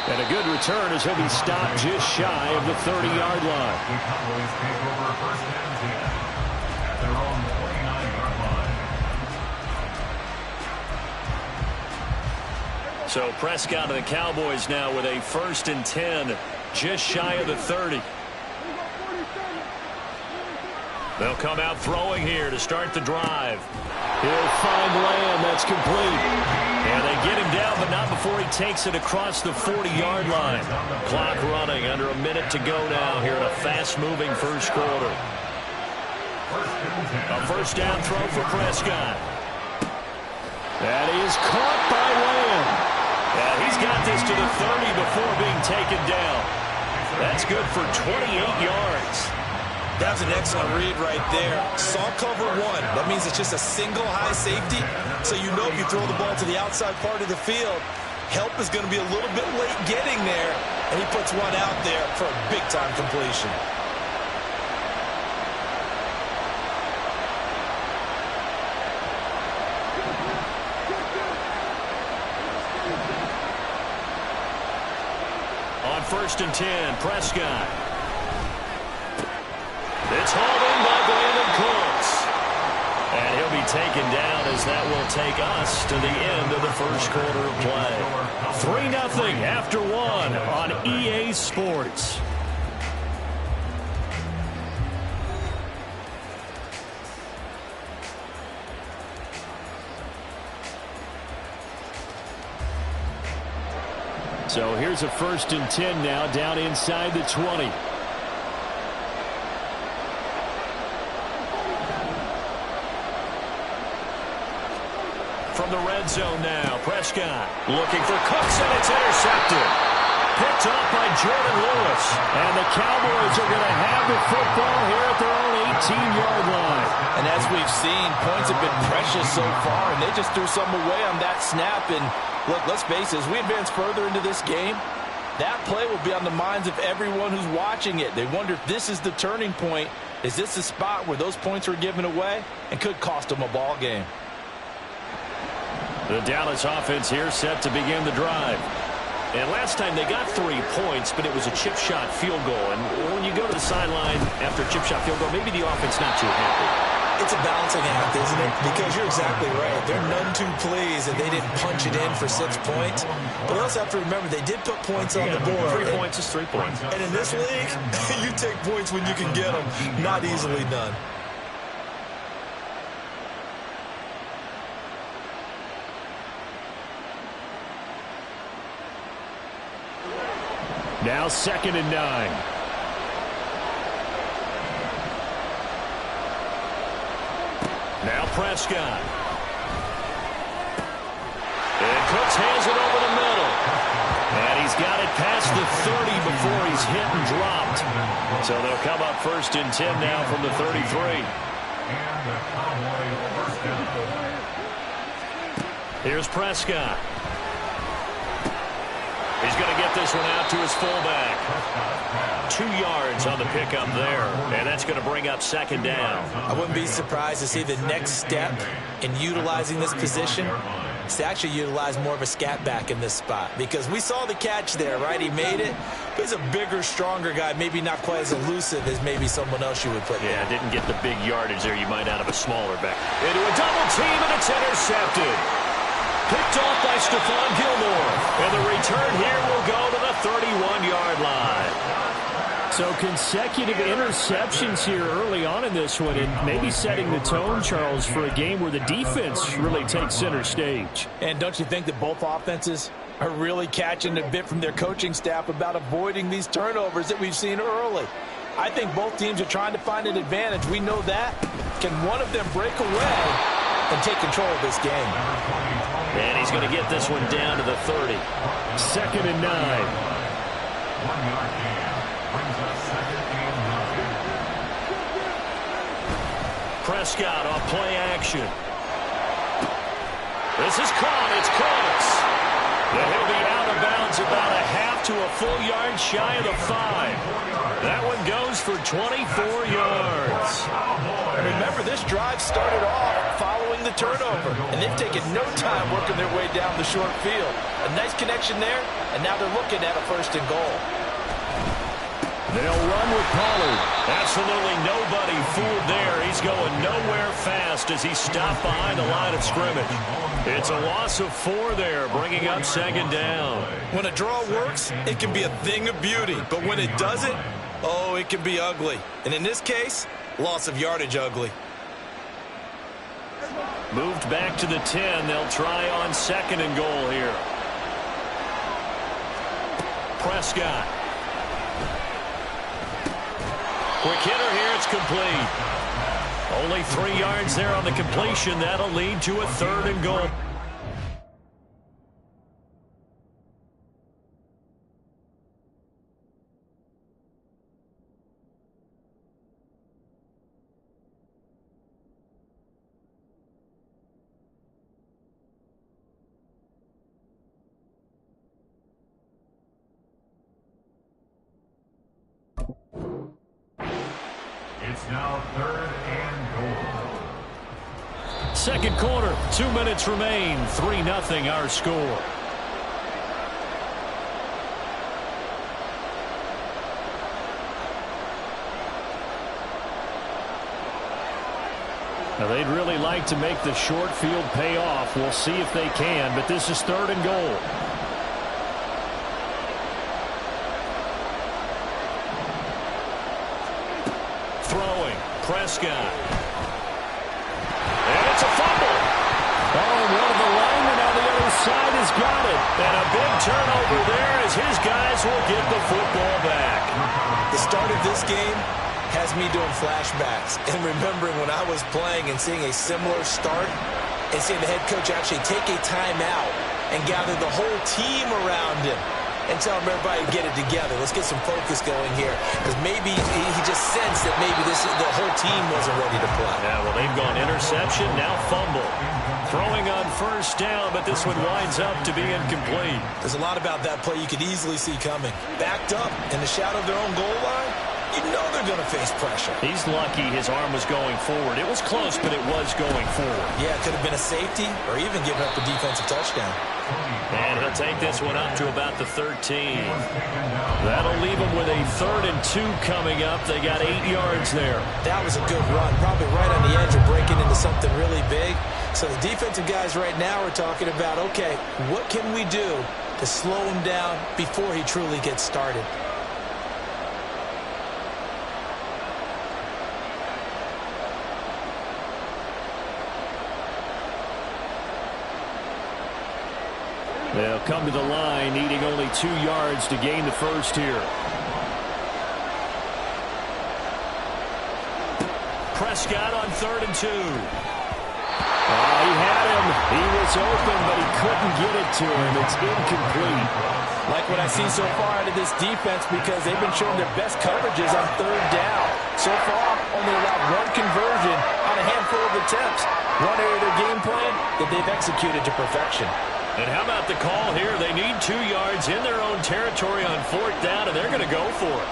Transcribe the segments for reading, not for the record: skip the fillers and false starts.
And a good return as he'll be stopped just shy of the 30-yard line. The Cowboys take over first and 10 at their own 49-yard line. So Prescott and the Cowboys now with a first and 10, just shy of the 30. They'll come out throwing here to start the drive. He'll find Lamb. That's complete. And they get him down, but not before he takes it across the 40-yard line. Clock running, under a minute to go now here in a fast-moving first quarter. A first down throw for Prescott. That is caught by Lamb. Yeah, he's got this to the 30 before being taken down. That's good for 28 yards. That was an excellent read right there. Saw cover one. That means it's just a single high safety. So you know if you throw the ball to the outside part of the field, help is going to be a little bit late getting there. And he puts one out there for a big-time completion. On first and 10, Prescott. It's hauled in by Brandon Cooks. And he'll be taken down as that will take us to the end of the first quarter of play. 3-0 after one on EA Sports. So here's a first and 10 now down inside the 20. From the red zone now, Prescott looking for Cooks, and it's intercepted. Picked off by Jordan Lewis. And the Cowboys are going to have the football here at their own 18-yard line. And as we've seen, points have been precious so far, and they just threw some away on that snap. And look, let's face it, as we advance further into this game, that play will be on the minds of everyone who's watching it. They wonder if this is the turning point. Is this the spot where those points were given away and could cost them a ball game? The Dallas offense here set to begin the drive. And last time they got 3 points, but it was a chip shot field goal. And when you go to the sideline after a chip shot field goal, maybe the offense not too happy. It's a balancing act, isn't it? Because you're exactly right. They're none too pleased that they didn't punch it in for 6 points. But you also have to remember they did put points on the board. 3 points is 3 points. And in this league, you take points when you can get them. Not easily done. Now 2nd and 9. Now Prescott. And Cooks hands it over the middle. And he's got it past the 30 before he's hit and dropped. So they'll come up first and 10 now from the 33. Here's Prescott. He's going to get this one out to his fullback. 2 yards on the pickup there, and that's going to bring up 2nd down. I wouldn't be surprised to see the next step in utilizing this position is to actually utilize more of a scat back in this spot, because we saw the catch there, right? He made it. He's a bigger, stronger guy, maybe not quite as elusive as maybe someone else you would put there. Yeah, didn't get the big yardage there you might out of a smaller back. Into a double team, and it's intercepted. Picked off by Stephon Gilmore. And the return here will go to the 31-yard line. So consecutive interceptions here early on in this one, and maybe setting the tone, Charles, for a game where the defense really takes center stage. And don't you think that both offenses are really catching a bit from their coaching staff about avoiding these turnovers that we've seen early? I think both teams are trying to find an advantage. We know that. Can one of them break away and take control of this game? And he's going to get this one down to the 30. 2nd and 9. 1-yard gain brings us 2nd and 9. Prescott off play action. This is caught. It's Cooks. And he'll be out of bounds It's about a half to a full yard shy of the 5. That one goes for 24 yards. And remember, this drive started off following the turnover, and they've taken no time working their way down the short field. A nice connection there, and now they're looking at a 1st and goal. They'll run with Pollard. Absolutely nobody fooled there. He's going nowhere fast as he stopped behind the line of scrimmage. It's a loss of 4 there, bringing up 2nd down. When a draw works, it can be a thing of beauty. But when it doesn't, oh, it can be ugly. And in this case, loss of yardage ugly. Moved back to the 10. They'll try on 2nd and goal here. Prescott. Quick hitter here. It's complete. Only 3 yards there on the completion. That'll lead to a 3rd and goal. It's now 3rd and goal. 2nd quarter, 2 minutes remain. 3-0 our score. Now they'd really like to make the short field pay off. We'll see if they can, but this is 3rd and goal. Throwing, Prescott. And it's a fumble. Oh, and one of the linemen on the other side has got it. And a big turnover there as his guys will get the football back. The start of this game has me doing flashbacks and remembering when I was playing and seeing a similar start and seeing the head coach actually take a timeout and gather the whole team around him and tell him everybody get it together. Let's get some focus going here, because maybe he just sensed that maybe the whole team wasn't ready to play. Yeah, well, they've gone interception, now fumble. Throwing on 1st down, but this one winds up to be incomplete. There's a lot about that play you could easily see coming. Backed up in the shadow of their own goal line, you know they're going to face pressure. He's lucky his arm was going forward. It was close, but it was going forward. Yeah, it could have been a safety or even giving up a defensive touchdown. And he'll take this one up to about the 13. That'll leave him with a 3rd and 2 coming up. They got 8 yards there. That was a good run, probably right on the edge of breaking into something really big. So the defensive guys right now are talking about, okay, what can we do to slow him down before he truly gets started? They'll come to the line, needing only 2 yards to gain the first here. Prescott on 3rd and 2. He had him. He was open, but he couldn't get it to him. It's incomplete. Like what I see so far out of this defense, because they've been showing their best coverages on 3rd down. So far, only allowed 1 conversion on a handful of attempts. One area of their game plan that they've executed to perfection. And how about the call here? They need 2 yards in their own territory on 4th down, and they're going to go for it.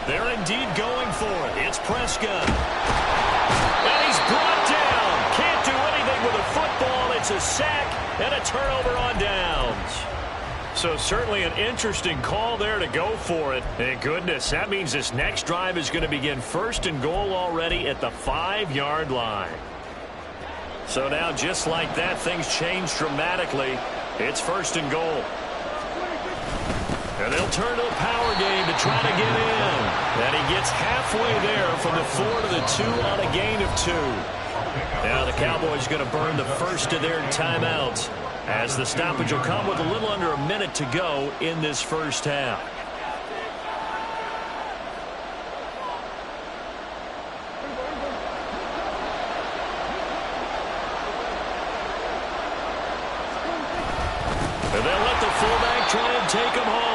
They're indeed going for it. It's Prescott. And he's brought down. Can't do anything with a football. It's a sack and a turnover on downs. So certainly an interesting call there to go for it. And goodness, that means this next drive is going to begin 1st and goal already at the 5-yard line. So now just like that, things change dramatically. It's 1st and goal. And they'll turn to the power game to try to get in. And he gets halfway there from the 4 to the 2 on a gain of 2. Now the Cowboys going to burn the first of their timeouts, as the stoppage will come with a little under a minute to go in this first half. And they'll let the fullback try and take him home.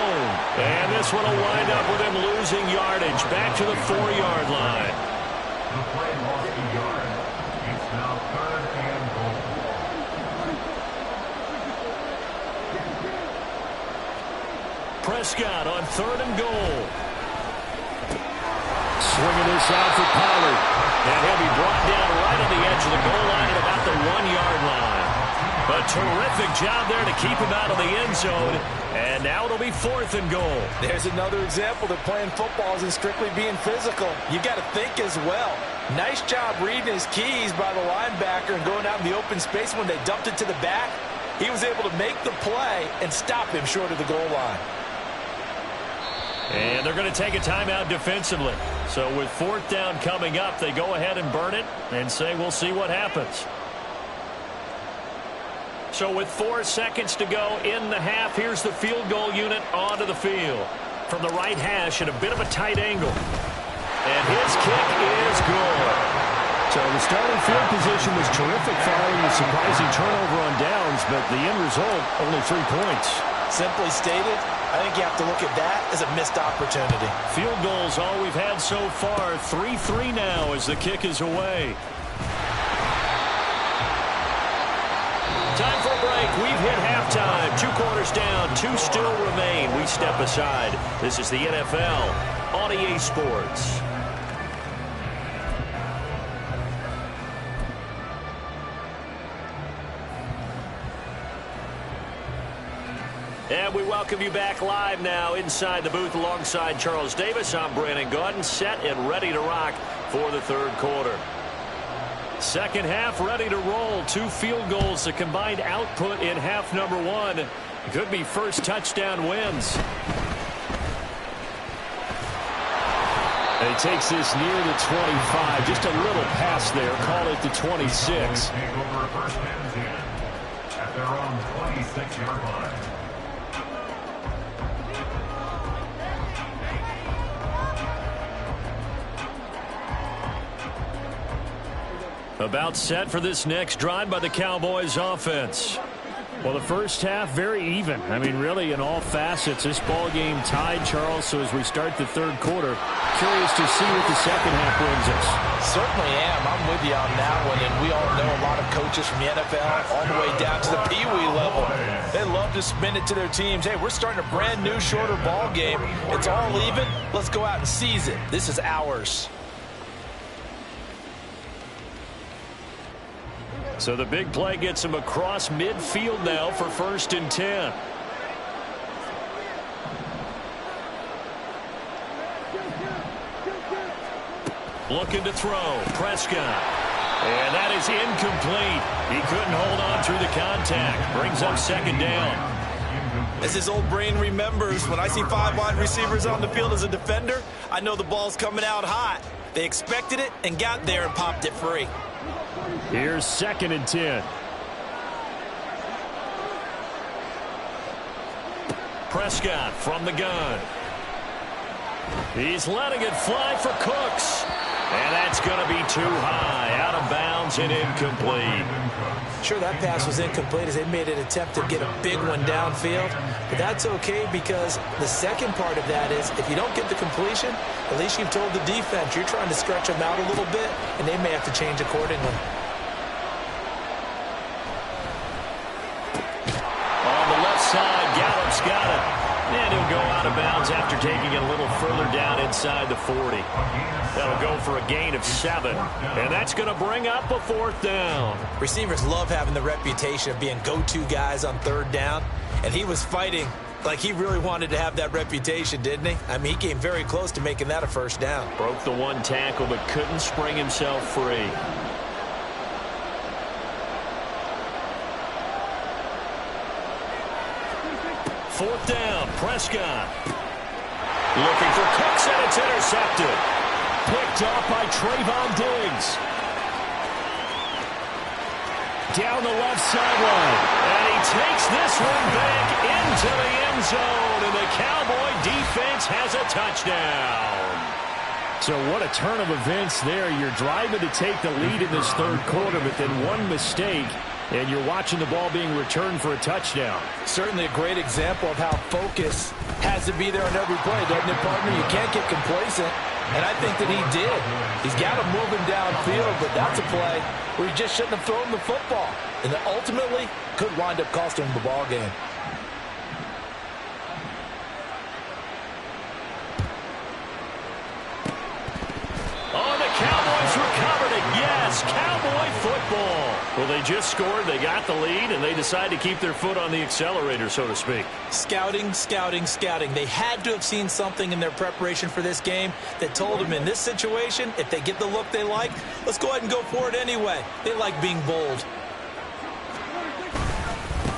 And this one will wind up with him losing losing yardage back to the 4-yard line. The play lost a yard. It's now 3rd and goal. Prescott on 3rd and goal. Swinging this out for Pollard. And he'll be brought down right on the edge of the goal line at about the 1-yard line. A terrific job there to keep him out of the end zone. And now it'll be 4th and goal. There's another example that playing football isn't strictly being physical. You got to think as well. Nice job reading his keys by the linebacker and going out in the open space when they dumped it to the back. He was able to make the play and stop him short of the goal line. And they're going to take a timeout defensively. So with 4th down coming up, they go ahead and burn it and say we'll see what happens. So with 4 seconds to go in the half, here's the field goal unit onto the field. From the right hash at a bit of a tight angle. And his kick is good. So the starting field position was terrific following the surprising turnover on downs, but the end result, only 3 points. Simply stated, I think you have to look at that as a missed opportunity. Field goals all we've had so far. 3-3 now as the kick is away. Time for a break. We've hit halftime. 2 quarters down. 2 still remain. We step aside. This is the NFL on EA Sports. And we welcome you back live now inside the booth alongside Charles Davis. I'm Brandon Gaudin, set and ready to rock for the 3rd quarter. Second half ready to roll. 2 field goals, the combined output in half number 1. Could be first touchdown wins. And he takes this near the 25. Just a little pass there. Call it the 26. Take over 1st and 10 at their own 26-yard line. About set for this next drive by the Cowboys offense. Well, the first half, very even. I mean, really, in all facets, this ball game tied, Charles. So as we start the 3rd quarter, curious to see what the second half brings us. Certainly am. I'm with you on that one. And we all know a lot of coaches from the NFL all the way down to the Pee Wee level. They love to spin it to their teams. Hey, we're starting a brand new, shorter ball game. It's all even. Let's go out and seize it. This is ours. So the big play gets him across midfield now for 1st and 10. Looking to throw. Prescott. And that is incomplete. He couldn't hold on through the contact. Brings up 2nd down. As his old brain remembers, when I see 5 wide receivers on the field as a defender, I know the ball's coming out hot. They expected it and got there and popped it free. Here's 2nd and 10. Prescott from the gun. He's letting it fly for Cooks. And that's going to be too high. Out of bounds and incomplete. Sure, that pass was incomplete as they made an attempt to get a big one downfield. But that's okay because the second part of that is if you don't get the completion, at least you've told the defense you're trying to stretch them out a little bit, and they may have to change accordingly. On the left side, Gallup's got it. And he'll go out of bounds after taking it a little further down inside the 40. That'll go for a gain of 7. And that's going to bring up a 4th down. Receivers love having the reputation of being go-to guys on 3rd down. And he was fighting like he really wanted to have that reputation, didn't he? I mean, he came very close to making that a 1st down. Broke the 1 tackle but couldn't spring himself free. Fourth down, Prescott. Looking for Cooks, and it's intercepted. Picked off by Trayvon Diggs. Down the left sideline. And he takes this one back into the end zone, and the Cowboy defense has a touchdown. So what a turn of events there. You're driving to take the lead in this 3rd quarter, but then one mistake, and you're watching the ball being returned for a touchdown. Certainly a great example of how focus has to be there on every play, doesn't it, partner? You can't get complacent, and I think that he did. He's got to move him downfield, but that's a play where he just shouldn't have thrown the football, and that ultimately could wind up costing him the ball game. Oh, the Cowboys recovered it. Yes, Cowboy football. Well, they just scored, they got the lead, and they decide to keep their foot on the accelerator, so to speak. Scouting, scouting, scouting. They had to have seen something in their preparation for this game that told them in this situation, if they get the look they like, let's go ahead and go for it anyway. They like being bold.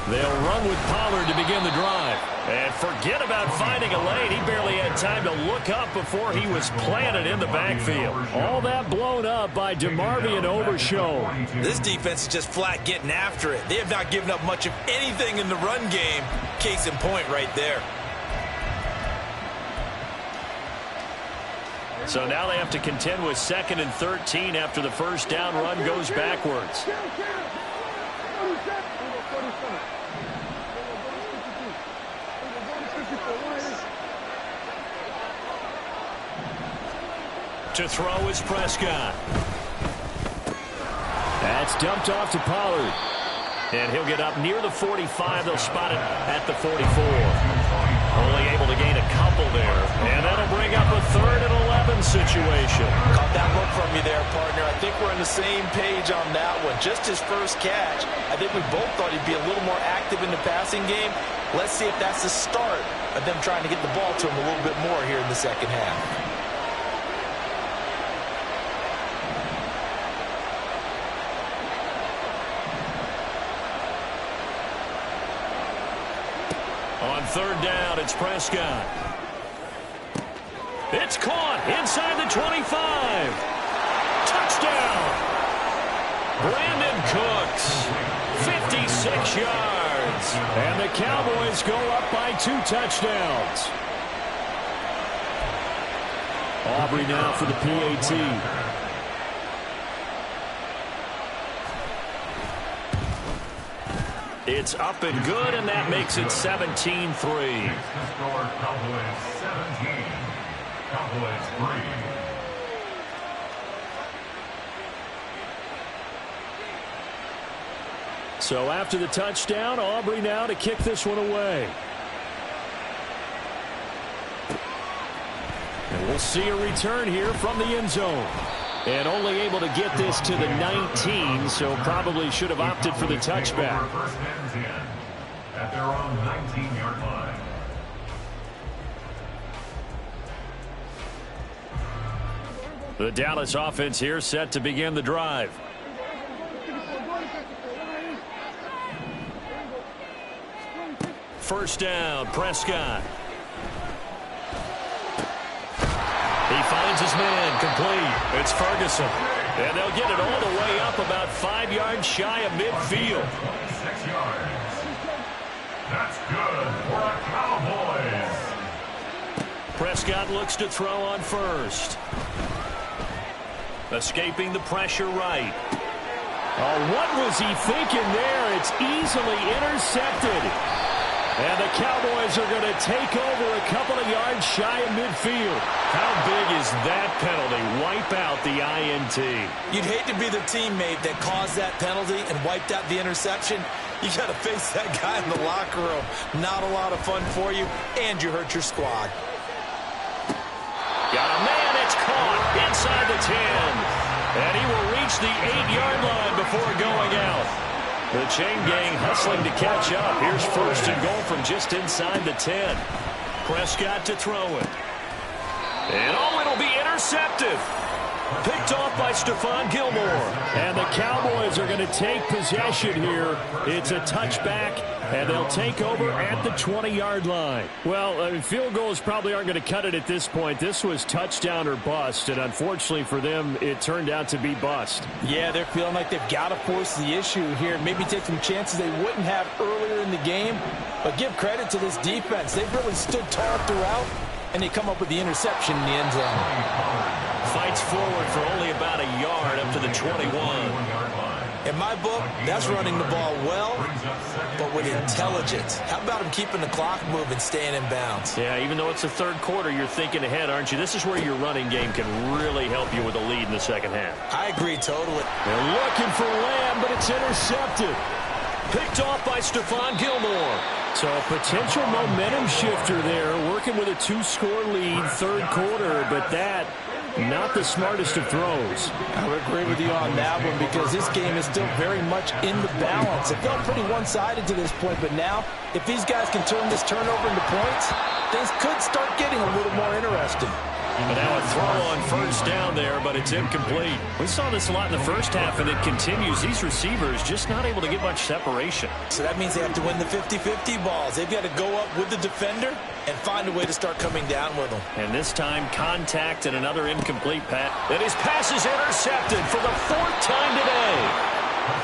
They'll run with Pollard to begin the drive. And forget about finding a lane. He barely had time to look up before he was planted in the backfield. All that blown up by DeMarvion Overshown. This defense is just flat getting after it. They have not given up much of anything in the run game. Case in point right there. So now they have to contend with 2nd and 13 after the first down run goes backwards. To throw is Prescott. That's dumped off to Pollard. And he'll get up near the 45. They'll spot it at the 44. Only able to gain a couple there. And that'll bring up a 3rd and 11 situation. Caught that look from you there, partner. I think we're on the same page on that one. Just his first catch. I think we both thought he'd be a little more active in the passing game. Let's see if that's the start of them trying to get the ball to him a little bit more here in the second half. On 3rd down, it's Prescott. It's caught inside the 25. Touchdown. Brandon Cooks, 56 yards. And the Cowboys go up by 2 touchdowns. Aubrey now for the PAT. It's up and good, and that makes it 17-3. Cowboys 17, Cowboys 3. So after the touchdown, Aubrey now to kick this one away. And we'll see a return here from the end zone. And only able to get this to the 19, so probably should have opted for the touchback. First and 10 at their own 19-yard line. The Dallas offense here set to begin the drive. First down, Prescott. He finds his man, complete. It's Ferguson. And they'll get it all the way up about 5 yards shy of midfield. 6 yards. That's good for the Cowboys. Prescott looks to throw on first. Escaping the pressure right. Oh, what was he thinking there? It's easily intercepted. And the Cowboys are going to take over a couple of yards shy of midfield. How big is that penalty? Wipe out the INT. You'd hate to be the teammate that caused that penalty and wiped out the interception. You got to face that guy in the locker room. Not a lot of fun for you, and you hurt your squad. Got a man, it's caught inside the 10. And he will reach the 8-yard line before going out. The chain gang hustling to catch up. Here's first and goal from just inside the 10. Prescott to throw it. And oh, it'll be intercepted. Picked off by Stephon Gilmore. And the Cowboys are going to take possession here. It's a touchback, and they'll take over at the 20-yard line. Well, field goals probably aren't going to cut it at this point. This was touchdown or bust, and unfortunately for them, it turned out to be bust. Yeah, they're feeling like they've got to force the issue here. Maybe take some chances they wouldn't have earlier in the game. But give credit to this defense. They've really stood tall throughout, and they come up with the interception in the end zone. Fights forward for only about a yard up to the 21. In my book, that's running the ball well, but with intelligence. How about him keeping the clock moving, staying in bounds? Yeah, even though it's the third quarter, you're thinking ahead, aren't you? This is where your running game can really help you with a lead in the second half. I agree totally. They're looking for Lamb, but it's intercepted. Picked off by Stephon Gilmore. So a potential momentum shifter there, working with a 2-score lead, third quarter, but that, not the smartest of throws. I would agree with you on that one because this game is still very much in the balance. It felt pretty one-sided to this point, but now, if these guys can turn this turnover into points, things could start getting a little more interesting. But now a throw on first down there, but it's incomplete. We saw this a lot in the first half, and it continues. These receivers just not able to get much separation. So that means they have to win the 50-50 balls. They've got to go up with the defender and find a way to start coming down with them. And this time, contact and another incomplete pass. And his pass is intercepted for the 4th time today.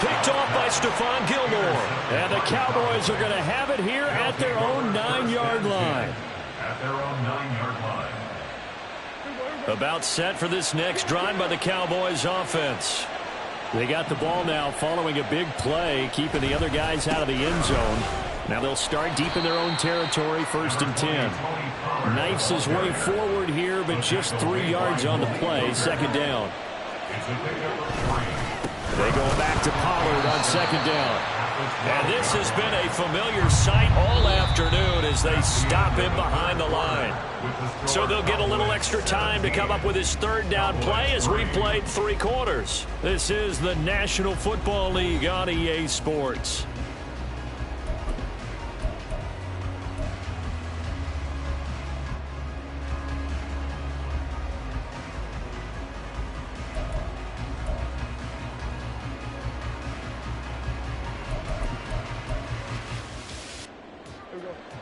Picked off by Stephon Gilmore. And the Cowboys are going to have it here at their own 9-yard line. At their own 9-yard line. About set for this next drive by the Cowboys offense. They got the ball now following a big play, keeping the other guys out of the end zone. Now they'll start deep in their own territory, 1st and 10. Knifes his way forward here, but just 3 yards on the play, 2nd down. They go back to Pollard on 2nd down. And this has been a familiar sight all afternoon as they stop him behind the line. So they'll get a little extra time to come up with his 3rd down play as we played 3 quarters. This is the National Football League on EA Sports.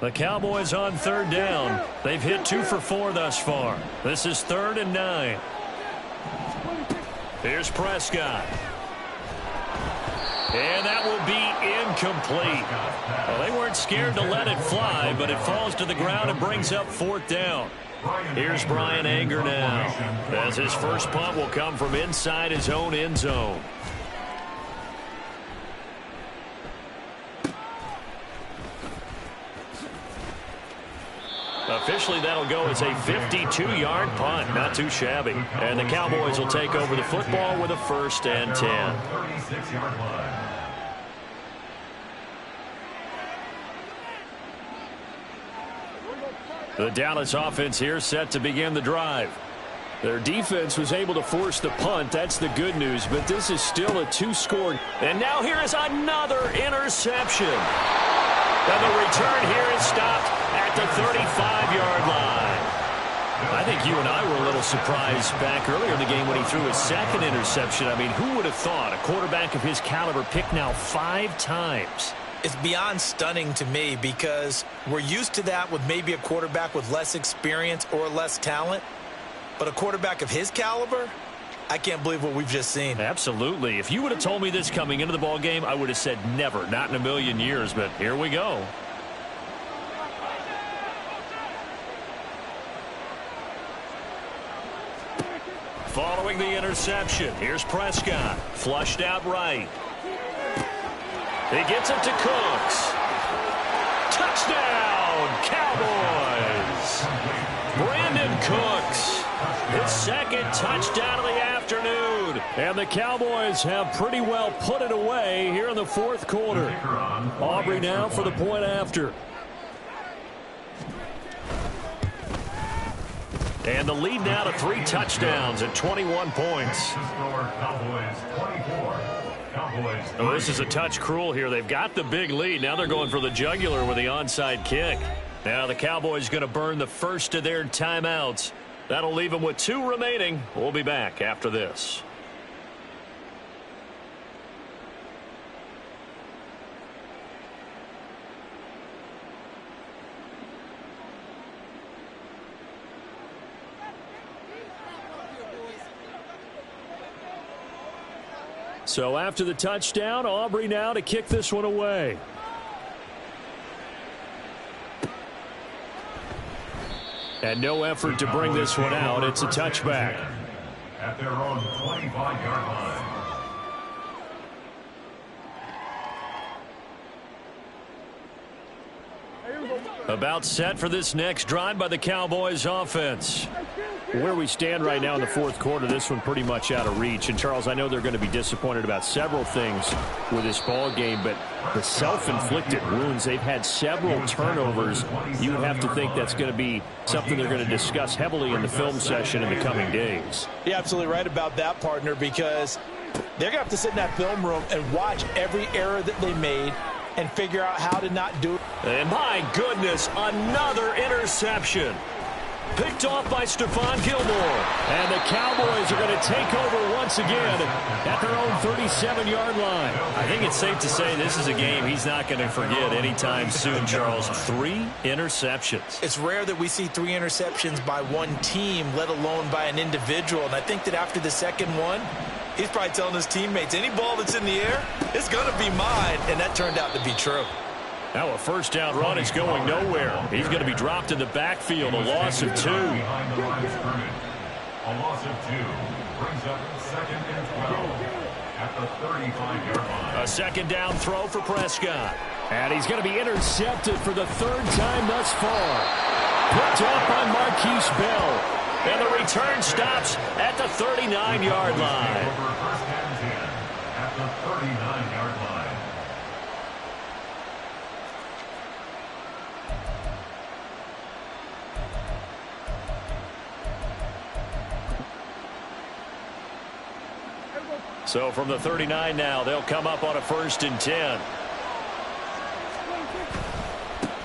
The Cowboys on 3rd down. They've hit 2 for 4 thus far. This is 3rd and 9. Here's Prescott. And that will be incomplete. Well, they weren't scared to let it fly, but it falls to the ground and brings up 4th down. Here's Bryan Anger now, as his first punt will come from inside his own end zone. Officially, that'll go as a 52-yard punt. Not too shabby. And the Cowboys will take over the football with a 1st and 10. 36-yard line. The Dallas offense here set to begin the drive. Their defense was able to force the punt. That's the good news, but this is still a 2-score. And now here is another interception. And the return here is stopped at the 35-yard line. I think you and I were a little surprised back earlier in the game when he threw his 2nd interception. I mean, who would have thought a quarterback of his caliber picked now 5 times? It's beyond stunning to me because we're used to that with maybe a quarterback with less experience or less talent. But a quarterback of his caliber, I can't believe what we've just seen. Absolutely. If you would have told me this coming into the ball game, I would have said never, not in a million years. But here we go. Following the interception, here's Prescott. Flushed out right. He gets it to Cooks. Touchdown, Cowboys. Brandon Cooks. His 2nd touchdown of the afternoon. And the Cowboys have pretty well put it away here in the 4th quarter. Aubrey now for the point after. And the lead now to 3 touchdowns at 21 points. Oh, this is a touch cruel here. They've got the big lead. Now they're going for the jugular with the onside kick. Now the Cowboys going to burn the first of their timeouts. That'll leave them with 2 remaining. We'll be back after this. So after the touchdown, Aubrey now to kick this one away. And no effort to bring this one out. It's a touchback. At their own 25-yard line. About set for this next drive by the Cowboys offense. Where we stand right now in the fourth quarter, this one pretty much out of reach. And, Charles, I know they're going to be disappointed about several things with this ball game, but the self-inflicted wounds, they've had several turnovers. You would have to think that's going to be something they're going to discuss heavily in the film session in the coming days. You're absolutely right about that, partner, because they're going to have to sit in that film room and watch every error that they made and figure out how to not do it. And my goodness, another interception. Picked off by Stephon Gilmore. And the Cowboys are going to take over once again at their own 37-yard line. I think it's safe to say this is a game he's not going to forget anytime soon, Charles. 3 interceptions. It's rare that we see 3 interceptions by one team, let alone by an individual. And I think that after the second one, he's probably telling his teammates, any ball that's in the air, it's going to be mine. And that turned out to be true. Now a first down run is going nowhere. He's going to be dropped in the backfield, a loss of 2. Behind the line of scrimmage. A loss of 2 brings up 2nd and 12 at the 35-yard line. A second down throw for Prescott. And he's going to be intercepted for the 3rd time thus far. Picked off by Marquise Bell. And the return stops at the 39-yard line. Over 1st and 10 at the 39-yard line. So from the 39 now, they'll come up on a 1st and 10.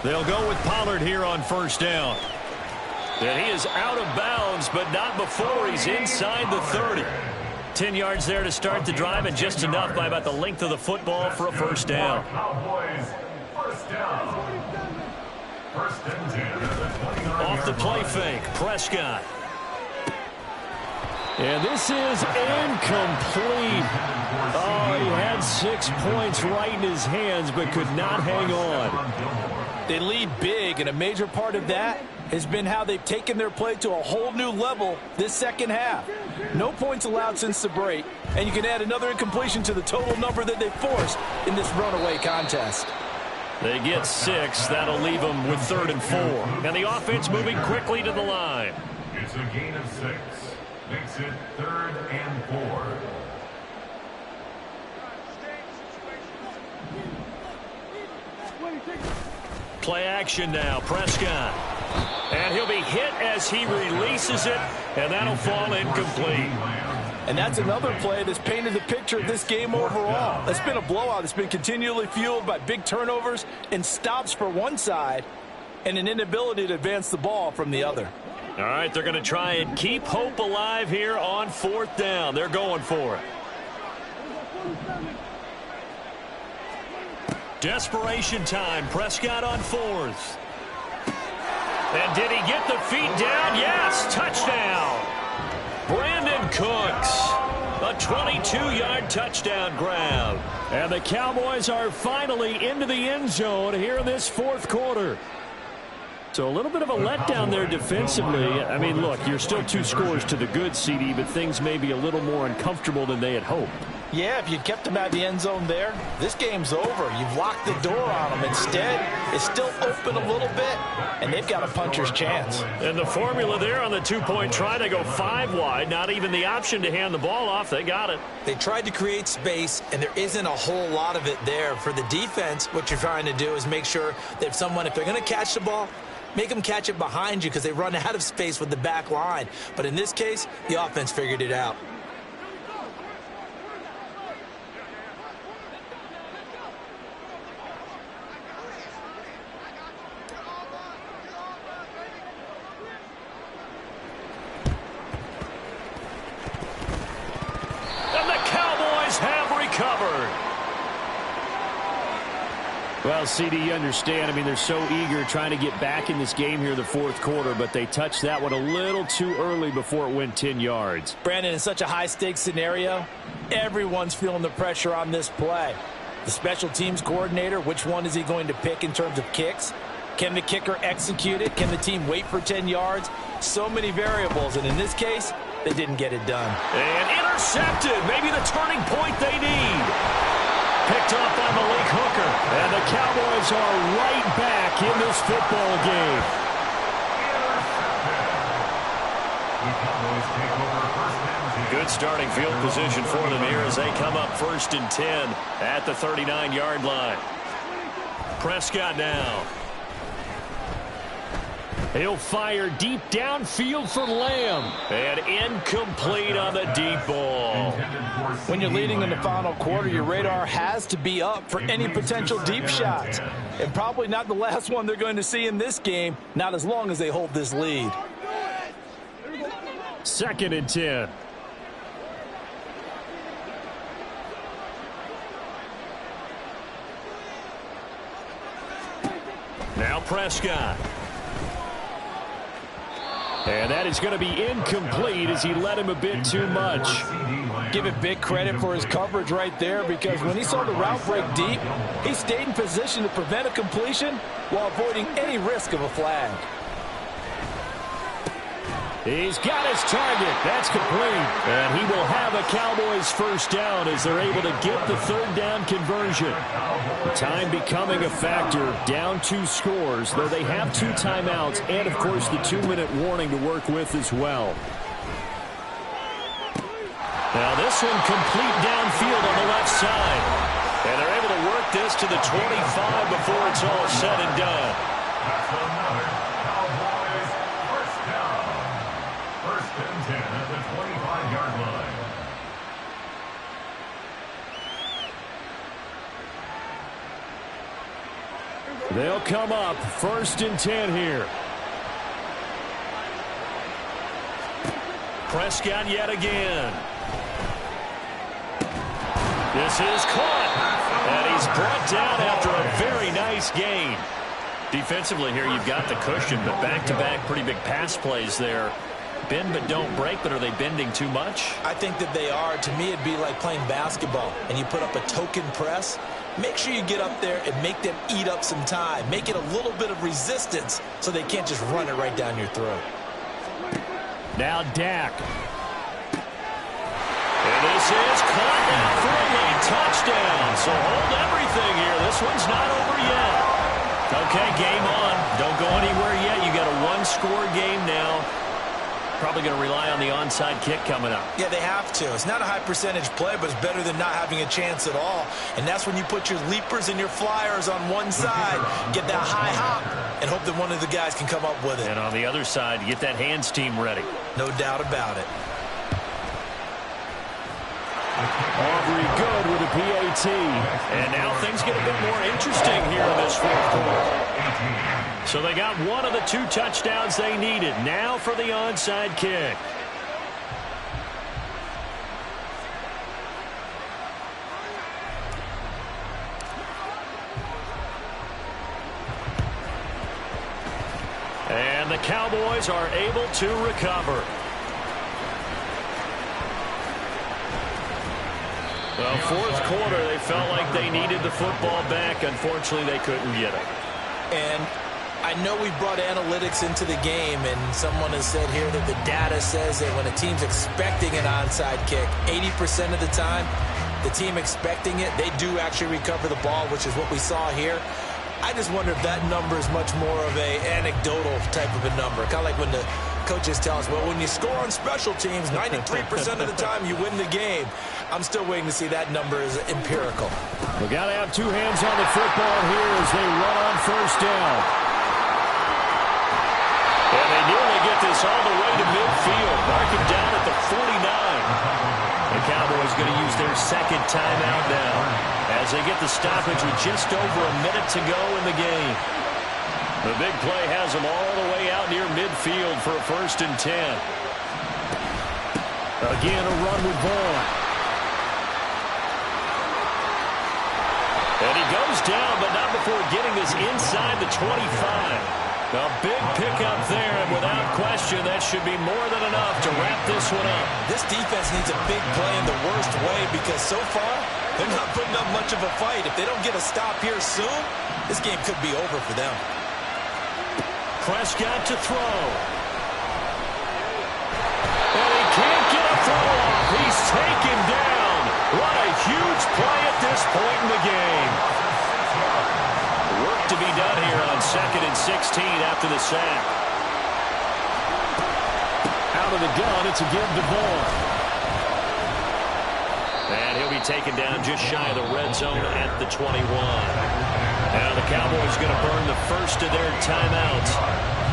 They'll go with Pollard here on 1st down. And he is out of bounds, but not before he's inside the 30. 10 yards there to start the drive, and just enough by about the length of the football for a 1st down. Cowboys, 1st down. 1st and 10 at the 29-yard Off the play fake, Prescott. And this is incomplete. Oh, he had 6 points right in his hands, but could not hang on. They lead big, and a major part of that has been how they've taken their play to a whole new level this second half. No points allowed since the break, and you can add another incompletion to the total number that they forced in this runaway contest. They get 6. That'll leave them with 3rd and 4. And the offense moving quickly to the line. It's a gain of 6. Makes it 3rd and 4. Play action now, Prescott. And he'll be hit as he releases it, and that'll fall incomplete. And that's another play that's painted the picture of this game overall. It's been a blowout. It's been continually fueled by big turnovers and stops for one side and an inability to advance the ball from the other. All right, they're going to try and keep hope alive here on 4th down. They're going for it. Desperation time. Prescott on 4th. And did he get the feet down? Yes, touchdown. Brandon Cooks. A 22-yard touchdown grab. And the Cowboys are finally into the end zone here in this 4th quarter. So a little bit of a letdown there defensively. I mean, look, you're still 2 scores to the good, CD, but things may be a little more uncomfortable than they had hoped. Yeah, if you kept them out of the end zone there, this game's over. You've locked the door on them. Instead, it's still open a little bit, and they've got a puncher's chance. And the formula there on the 2-point try, they go 5 wide. Not even the option to hand the ball off. They got it. They tried to create space, and there isn't a whole lot of it there. For the defense, what you're trying to do is make sure that if they're going to catch the ball, make them catch it behind you because they run out of space with the back line. But in this case, the offense figured it out. And the Cowboys have recovered. Well, CD, you understand. I mean, they're so eager trying to get back in this game here in the 4th quarter, but they touched that one a little too early before it went 10 yards. Brandon, in such a high-stakes scenario, everyone's feeling the pressure on this play. The special teams coordinator, which one is he going to pick in terms of kicks? Can the kicker execute it? Can the team wait for 10 yards? So many variables, and in this case, they didn't get it done. And intercepted. Maybe the turning point they need. Picked off by Malik Hooker. And the Cowboys are right back in this football game. Good starting field position for them here as they come up 1st and 10 at the 39-yard line. Prescott now. He'll fire deep downfield for Lamb. And incomplete on the deep ball. When you're leading in the final quarter, your radar has to be up for any potential deep shots. And probably not the last one they're going to see in this game, not as long as they hold this lead. 2nd and 10. Now Prescott. And that is going to be incomplete as he led him a bit too much. Give it big credit for his coverage right there, because when he saw the route break deep, he stayed in position to prevent a completion while avoiding any risk of a flag. He's got his target. That's complete. And he will have a Cowboys first down as they're able to get the 3rd down conversion. Time becoming a factor. Down 2 scores, though they have 2 timeouts and, of course, the 2-minute warning to work with as well. Now this one complete downfield on the left side. And they're able to work this to the 25 before it's all said and done. That's another Cowboys first down. 1st and 10 at the 25-yard line. They'll come up 1st and 10 here. Prescott yet again. This is caught. And he's brought down after a very nice gain. Defensively here, you've got the cushion, but back-to-back pretty big pass plays there. Bend but don't break, but are they bending too much? I think that they are. To me, it'd be like playing basketball, and you put up a token press. Make sure you get up there and make them eat up some time. Make it a little bit of resistance so they can't just run it right down your throat. Now Dak. And this is caught now for a late touchdown. So hold everything here. This one's not over yet. Okay, game on. Don't go anywhere yet. You got a 1-score game now. Probably going to rely on the onside kick coming up. Yeah, they have to. It's not a high percentage play, but it's better than not having a chance at all. And that's when you put your leapers and your flyers on one side, get that high hop, and hope that one of the guys can come up with it. And on the other side, you get that hands team ready. No doubt about it. Aubrey good with a PAT. And now things get a bit more interesting here in this 4th quarter. So they got one of the 2 touchdowns they needed. Now for the onside kick. And the Cowboys are able to recover. Well, 4th quarter, they felt like they needed the football back. Unfortunately, they couldn't get it. And I know we brought analytics into the game, and someone has said here that the data says that when a team's expecting an onside kick, 80% of the time, the team expecting it, they do actually recover the ball, which is what we saw here. I just wonder if that number is much more of a anecdotal type of a number. Kind of like when the coaches tell us, well, when you score on special teams, 93% of the time you win the game. I'm still waiting to see that number is empirical. We got to have 2 hands on the football here as they run on 1st down. And they nearly get this all the way to midfield. Mark him down at the 49. The Cowboys going to use their 2nd timeout now as they get the stoppage with just over a minute to go in the game. The big play has them all the way out near midfield for a 1st and 10. Again, a run with Vaughn. And he goes down, but not before getting this inside the 25. A big pickup there, and without question, that should be more than enough to wrap this one up. This defense needs a big play in the worst way because so far, they're not putting up much of a fight. If they don't get a stop here soon, this game could be over for them. Prescott to throw. And he can't get a throw off. He's taken down. What a huge play at this point in the 2nd and 16 after the sack. Out of the gun, it's a give to Vaughn. And he'll be taken down just shy of the red zone at the 21. Now the Cowboys going to burn the first of their timeouts.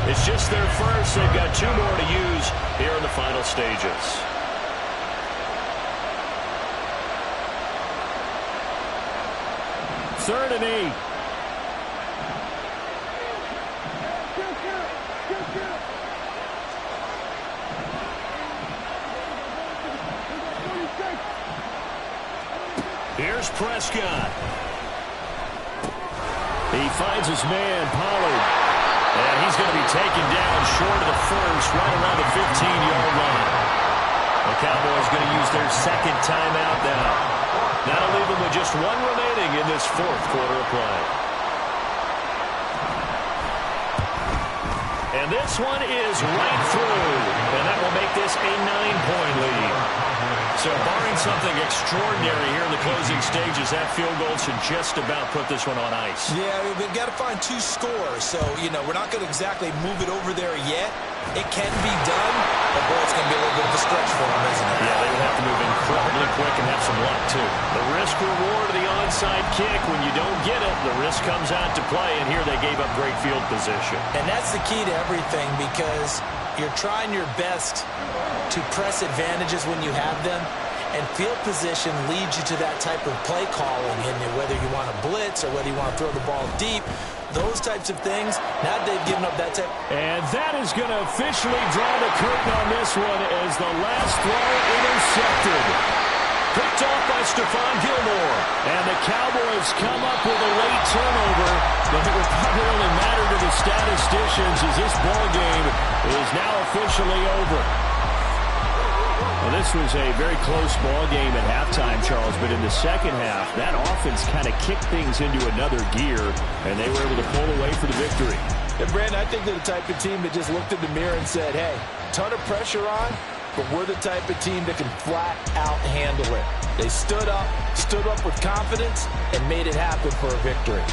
It's just their first. They've got 2 more to use here in the final stages. Third and 8. Here's Prescott. He finds his man, Pollard. And he's going to be taken down short of the first, right around the 15-yard line. The Cowboys going to use their second timeout now. That'll leave them with just 1 remaining in this 4th quarter of play. And this one is right through. And that will make this a 9-point lead. So barring something extraordinary here in the closing stages, that field goal should just about put this one on ice. Yeah, we've got to find 2 scores. So, we're not going to exactly move it over there yet. It can be done, but boy, it's going to be a little bit of a stretch for them, isn't it? Yeah, they would have to move incredibly quick and have some luck, too. The risk-reward of the onside kick, when you don't get it, the risk comes out to play, and here they gave up great field position. And that's the key to everything, because you're trying your best to press advantages when you have them, and field position leads you to that type of play calling, and whether you want to blitz or whether you want to throw the ball deep, those types of things, now they've given up that type. And that is going to officially draw the curtain on this one as the last throw intercepted. Picked off by Stephon Gilmore. And the Cowboys come up with a late turnover, but it will probably only matter to the statisticians as this ball game is now officially over. Well, this was a very close ball game at halftime, Charles, but in the second half, that offense kind of kicked things into another gear, and they were able to pull away for the victory. And Brandon, I think they're the type of team that just looked in the mirror and said, hey, ton of pressure on, but we're the type of team that can flat out handle it. They stood up with confidence, and made it happen for a victory.